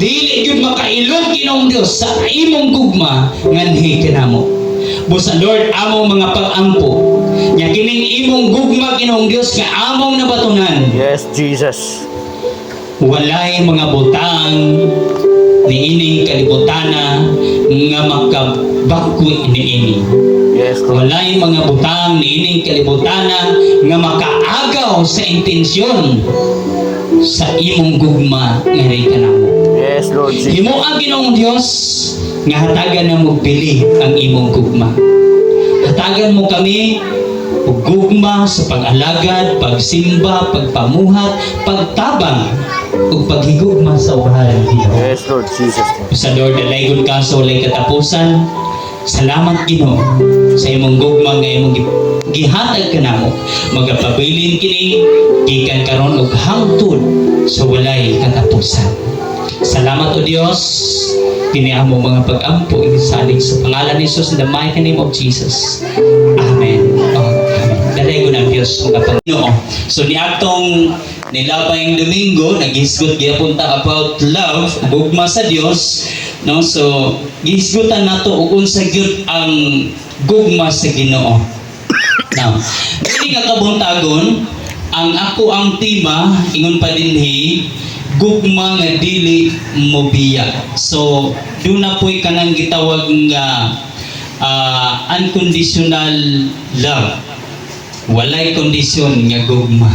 Dili gyud makailog Ginoong Dios sa imong gugma nganhi kanamo. Busa Lord among mga pag-ampo. Nya kining imong gugma Ginoong Dios nga among nabatunan. Yes, Jesus. Walay mga butang niining kalibutana nga makabagkoy niini. Yes, Lord. Walay mga butang niining kalibutana nga makaagaw sa intensyon sa imong gugma nga kanamo. Yes, Lord Jesus. Himo ang Ginoong Dios nga hatagan na mo bili ang imong gugma. Hatagan mo kami og gugma sa pag-alagad, pagsimba, pagpamuhat, pagtabang ug paghigugma sa ubahan Dios. Yes, Lord Jesus. Sa Lord dalaygon ka sa walay katapusan. Salamat Ginoo sa imong gugma nga imong gihatag kanamo. Magapabilin kini gikan karon og hangtod sa walay katapusan. Salamat o Dios, kini among mga pag-ampo isalig sa pangalan ni Jesus in the mighty name of Jesus. Amen. Oh, amen. Daday ko ng Diyos mga Panginoon. So niadtong nilabay Domingo, naghisgot gyapon ta about love, gugma sa Dios, no? So gihisgutan nato og unsa gyud ang gugma sa Ginoo. Now, dili nga kabuntagon ang ako ang tema ingon pa dinhi gugma nga dili mobiya. So, doon na po'y kanang gitawag nga unconditional love. Walay kondisyon nga gugma.